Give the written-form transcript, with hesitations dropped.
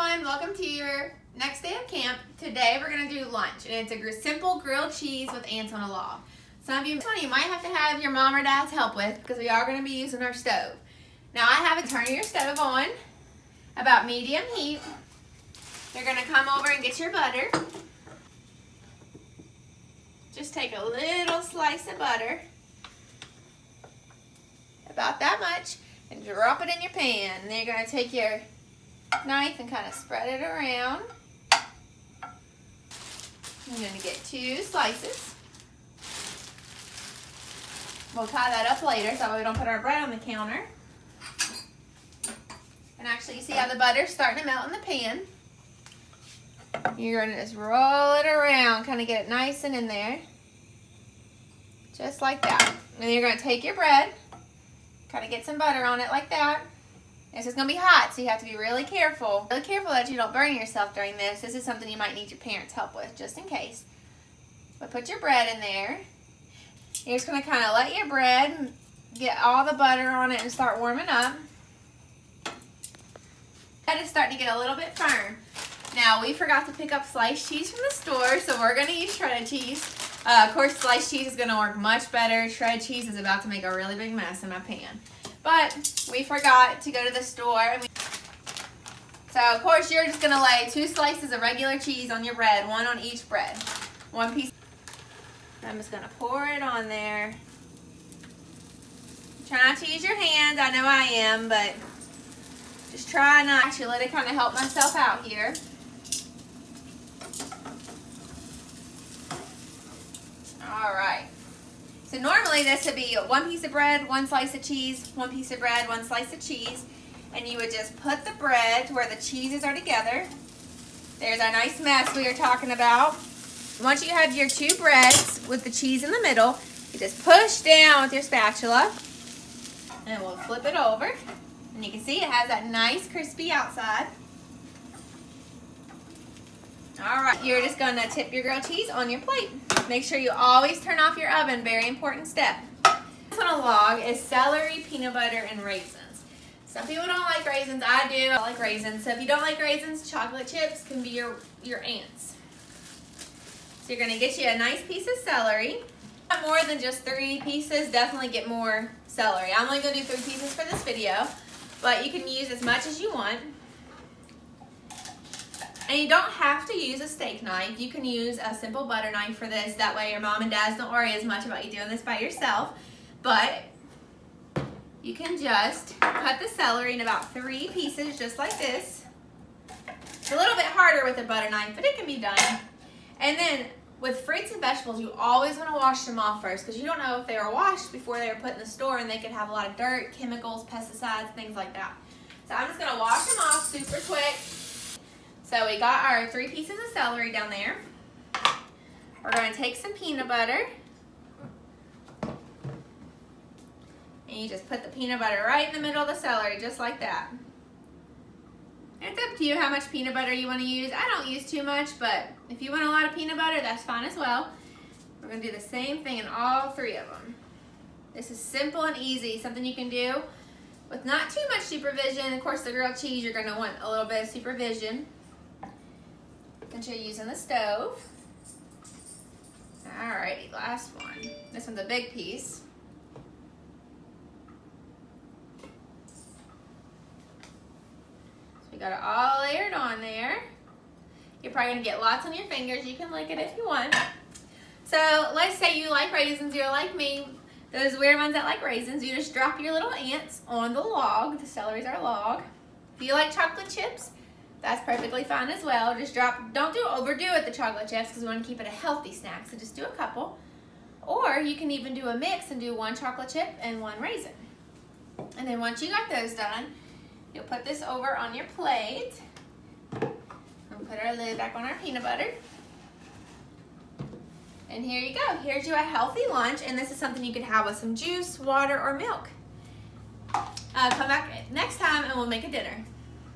everyone, welcome to your next day of camp. Today we're going to do lunch, and it's a simple grilled cheese with ants on a log. Some of you might have to have your mom or dad's help with because we are going to be using our stove. Now I have it, turn your stove on about medium heat. You're going to come over and get your butter. Just take a little slice of butter, about that much, and drop it in your pan. And then you're going to take your knife and kind of spread it around. I'm going to get 2 slices. We'll tie that up later so we don't put our bread on the counter. And actually, you see how the butter's starting to melt in the pan. You're going to just roll it around, kind of get it nice and in there. Just like that. And then you're going to take your bread, kind of get some butter on it like that. This is going to be hot, so you have to be really careful. Really careful that you don't burn yourself during this. This is something you might need your parents' help with, just in case. But put your bread in there. You're just going to kind of let your bread get all the butter on it and start warming up. Bread is starting to get a little bit firm. Now, we forgot to pick up sliced cheese from the store, so we're going to use shredded cheese. Of course, sliced cheese is going to work much better. Shredded cheese is about to make a really big mess in my pan. But we forgot to go to the store. So, of course, you're just going to lay 2 slices of regular cheese on your bread, 1 on each bread. 1 piece. I'm just going to pour it on there. Try not to use your hands. I know I am, but just try not. Actually, let it kind of help myself out here. All right. So normally this would be 1 piece of bread, 1 slice of cheese, 1 piece of bread, 1 slice of cheese. And you would just put the bread to where the cheeses are together. There's our nice mess we were talking about. Once you have your 2 breads with the cheese in the middle, you just push down with your spatula. And we'll flip it over. And you can see it has that nice crispy outside. Alright, you're just going to tip your grilled cheese on your plate. Make sure you always turn off your oven, very important step. This on a log is celery, peanut butter, and raisins. Some people don't like raisins, I do. I like raisins. So if you don't like raisins, chocolate chips can be your ants. So you're going to get you a nice piece of celery. Not more than just 3 pieces, definitely get more celery. I'm only going to do 3 pieces for this video, but you can use as much as you want. And you don't have to use a steak knife. You can use a simple butter knife for this. That way your mom and dads don't worry as much about you doing this by yourself. But you can just cut the celery in about 3 pieces just like this. It's a little bit harder with a butter knife, but it can be done. And then with fruits and vegetables, you always want to wash them off first because you don't know if they were washed before they were put in the store and they could have a lot of dirt, chemicals, pesticides, things like that. So I'm just going to wash them off super quick. So we got our 3 pieces of celery down there. We're going to take some peanut butter. And you just put the peanut butter right in the middle of the celery, just like that. It's up to you how much peanut butter you want to use. I don't use too much, but if you want a lot of peanut butter, that's fine as well. We're going to do the same thing in all 3 of them. This is simple and easy, something you can do with not too much supervision. Of course, the grilled cheese, you're going to want a little bit of supervision since you're using the stove. Alrighty, last one. This one's a big piece. So we got it all layered on there. You're probably going to get lots on your fingers. You can lick it if you want. So let's say you like raisins. You're like me, those weird ones that like raisins. You just drop your little ants on the log. The celery's our log. If you like chocolate chips, that's perfectly fine as well. Just don't overdo it, the chocolate chips, because we want to keep it a healthy snack. So just do a couple. Or you can even do a mix and do 1 chocolate chip and 1 raisin. And then once you got those done, you'll put this over on your plate. And put our lid back on our peanut butter. And here you go. Here's your healthy lunch. And this is something you could have with some juice, water, or milk. Come back next time and we'll make a dinner.